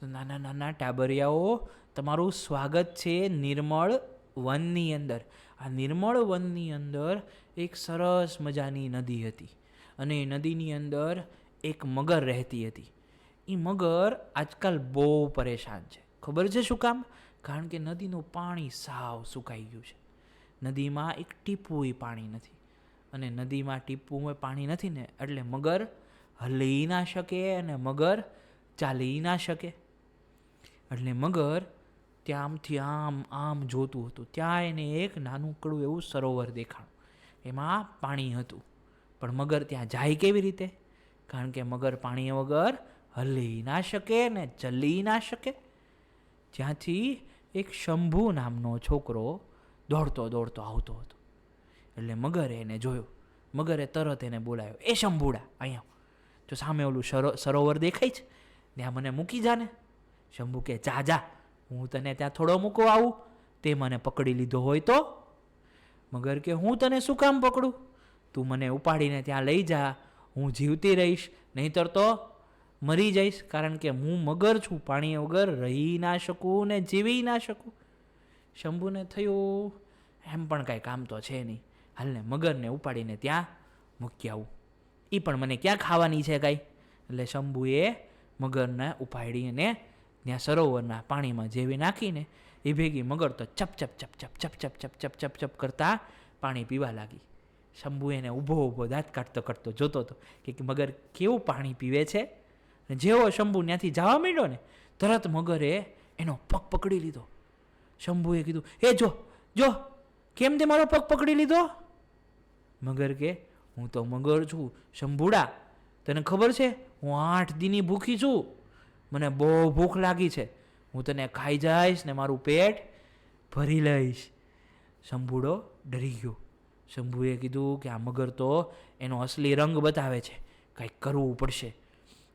તો નાના નાના ટાબરિયાઓ, તમારું સ્વાગત છે નિર્મળ વનની અંદર. આ નિર્મળ વનની અંદર એક સરસ મજાની નદી હતી અને એ નદીની અંદર એક મગર રહેતી હતી. એ મગર આજકાલ બહુ પરેશાન છે. ખબર છે શું કામ? કારણ કે નદીનું પાણી સાવ સુકાઈ ગયું છે. નદીમાં એક ટીપું પાણી નથી, અને નદીમાં ટીપું પાણી નથી ને એટલે મગર હલી ના શકે અને મગર ચાલી ના શકે. એટલે મગર ત્યાંથી આમ આમ જોતું હતું. ત્યાં એને એક નાનકડું એવું સરોવર દેખાણું. એમાં પાણી હતું, પણ મગર ત્યાં જાય કેવી રીતે? કારણ કે મગર પાણી વગર હલી ના શકે ને ચલી ના શકે. જ્યાંથી એક શંભુ નામનો છોકરો દોડતો દોડતો આવતો હતો. એટલે મગરે એને જોયો. મગરે તરત એને બોલાવ્યો, એ શંભુડા અહીંયા જો, સામે ઓલું સરોવર દેખાય છે, ત્યાં મને મૂકી જાને. શંભુ કે, જા જા, હું તને ત્યાં થોડો મૂકવા આવું, તે મને પકડી લીધો હોય તો? મગર કે, હું તને શું કામ પકડું? તું મને ઉપાડીને ત્યાં લઈ જા, હું જીવતી રહીશ, નહીંતર તો મરી જઈશ. કારણ કે હું મગર છું, પાણી વગર રહી ના શકું ને જીવી ના શકું. શંભુને થયું એમ પણ કાંઈ કામ તો છે નહીં, હાલને મગરને ઉપાડીને ત્યાં મૂકી આવું, એ પણ મને ક્યાં ખાવાની છે કાંઈ. એટલે શંભુએ મગરને ઉપાડી અને ત્યાં સરોવરના પાણીમાં જેવી નાખીને એ ભેગી મગર તો ચપ ચપ ચપ ચપ ચપ ચપ ચપ ચપ ચપ ચપ કરતા પાણી પીવા લાગી. શંભુ એને ઊભો ઊભો દાંત કાઢતો કાઢતો જોતો હતો કે મગર કેવું પાણી પીવે છે. અને જેવો શંભુ ત્યાંથી જવા માંડ્યો ને તરત મગરે એનો પગ પકડી લીધો. શંભુએ કીધું, એ જો જો, કેમ તે મારો પગ પકડી લીધો? મગર કે, હું તો મગર છું શંભુડા, તને ખબર છે હું 8 દીની ભૂખી છું, મને બહુ ભૂખ લાગી છે, હું તને ખાઈ જઈશ ને મારું પેટ ભરી લઈશ. શંભુડો ડરી ગયો. શંભુએ કીધું કે આ મગર તો એનો અસલી રંગ બતાવે છે, કંઈક કરવું પડશે.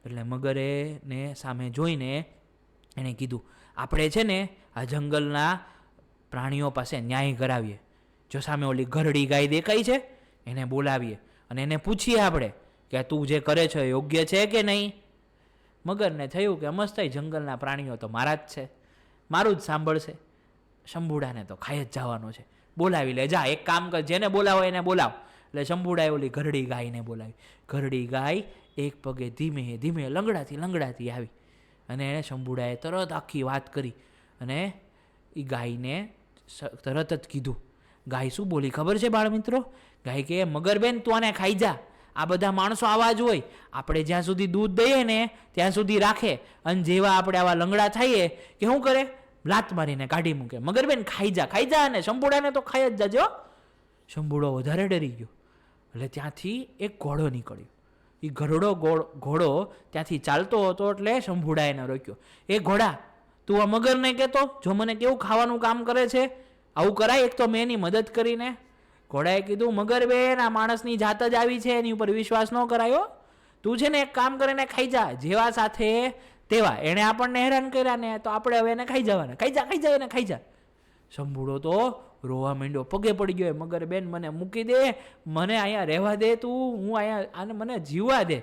એટલે મગરે ને સામે જોઈને એણે કીધું, આપણે છે ને આ જંગલના પ્રાણીઓ પાસે ન્યાય કરાવીએ. જો સામે ઓલી ઘરડી ગાય દેખાય છે એને બોલાવીએ અને એને પૂછીએ આપણે કે તું જે કરે છે યોગ્ય છે કે નહીં. મગરને થયું કે મસ્ત જંગલના પ્રાણીઓ તો મારા જ છે, મારું જ સાંભળશે, શંભુડાને તો ખાઈ જ જવાનો છે, બોલાવી લે જા, એક કામ કર, જેને બોલાવો એને બોલાવ. એટલે શંભુડાએ ઓલી ઘરડી ગાયને બોલાવી. ઘરડી ગાય એક પગે ધીમે ધીમે લંગડાતી લંગડાતી આવી અને એને શંભુડાએ તરત આખી વાત કરી અને એ ગાયને તરત જ કીધું. ગાય શું બોલી ખબર છે બાળ મિત્રો? ગાય કે, મગરબેન તું આને ખાઈ જા, આ બધા માણસો આવા જ હોય, આપણે જ્યાં સુધી દૂધ દઈએ ને ત્યાં સુધી રાખે, અને જેવા આપણે આવા લંગડા થઈએ કે શું કરે, લાત મારીને કાઢી મૂકે. મગરબેન ખાઈ જા, અને શંભુડાને તો ખાઈ જ જાજો. શંભુડો વધારે ડરી ગયો. એટલે ત્યાંથી એક ઘોડો નીકળ્યો. એ ઘોડો ત્યાંથી ચાલતો હતો એટલે શંભુડા એને રોક્યો. એ ઘોડા, તું આ મગરને કહેતો જો મને કેવું ખાવાનું કામ કરે છે, આવું કરાય? એક તો મેં એની મદદ કરીને. ઘોડાએ કીધું, મગરબેન આ માણસની જાત જ આવી છે, એની ઉપર વિશ્વાસ ન કરાયો, તું છે ને એક કામ કરીને ખાઈ જા, જેવા સાથે તેવા, એણે આપણને હેરાન કર્યા ને તો આપણે હવે એને ખાઈ જવાના, ખાઈ જા એને ખાઈ જા. શંભુડો તો રોવા માંડ્યો, પગે પડી ગયો, મગરબેન મને મૂકી દે, મને અહીંયા રહેવા દે, તું હું અહીંયા આને મને જીવવા દે.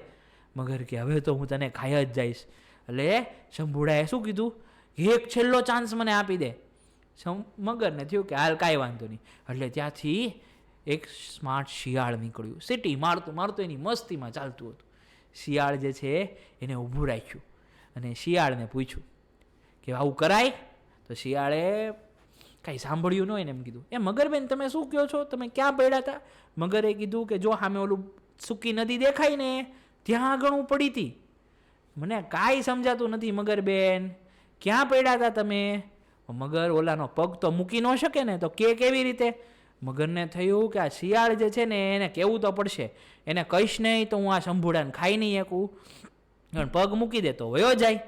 મગર કે, હવે તો હું તને ખાઈ જ જઈશ. એટલે શંભુડાએ શું કીધું, એક છેલ્લો ચાન્સ મને આપી દે. મગરને થયું કે હાલ કાંઈ વાંધો નહીં. એટલે ત્યાંથી એક સ્માર્ટ શિયાળ નીકળ્યું. સીટી મારતું મારતું એની મસ્તીમાં ચાલતું હતું. શિયાળ જે છે એને ઊભું રાખ્યું અને શિયાળને પૂછ્યું કે આવું કરાય? તો શિયાળે કાંઈ સાંભળ્યું ન હોય ને એમ કીધું, એ મગરબેન તમે શું કહો છો, તમે ક્યાં પડ્યા હતા? મગરે કીધું કે જો સામે ઓલું સૂકી નદી દેખાય ને ત્યાં આગળ હું પડી હતી, મને કાંઈ સમજાતું નથી મગરબેન, ક્યાં પડ્યા હતા તમે? મગર ઓલાનો પગ તો મૂકી ન શકે ને, તો કેવી રીતે? મગરને થયું કે આ શિયાળ જે છે ને એને કહેવું તો પડશે, એને કહીશ નહીં તો હું આ શંભુડાને ખાઈ નહીં શકું, પણ પગ મૂકી દે તો વયો જાય.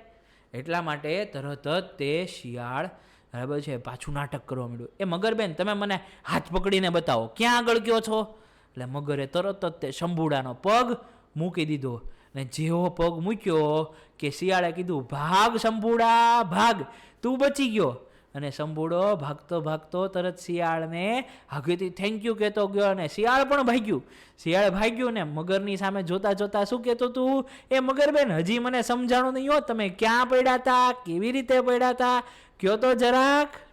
એટલા માટે તરત જ તે શિયાળ બરાબર છે પાછું નાટક કરવા માંડ્યું, એ મગરબેન તમે મને હાથ પકડીને બતાવો ક્યાં આગળ ગયો છો. એટલે મગરે તરત જ તે શંભુડાનો પગ મૂકી દીધો ને જેવો પગ મૂક્યો કે શિયાળે કીધું, ભાગ શંભુડા ભાગ, તું બચી ગયો. અને શંભુડો ભાગતો ભાગતો તરત શિયાળને આગેથી થેન્ક યુ કહેતો ગયો અને શિયાળ પણ ભાગ્યું. શિયાળ ભાગ્યું ને મગરની સામે જોતા જોતા શું કહેતું તું, એ મગરબેન હજી મને સમજાણું નહીં હો, તમે ક્યાં પડ્યા હતા, કેવી રીતે પડ્યા હતા, કયો તો જરાક.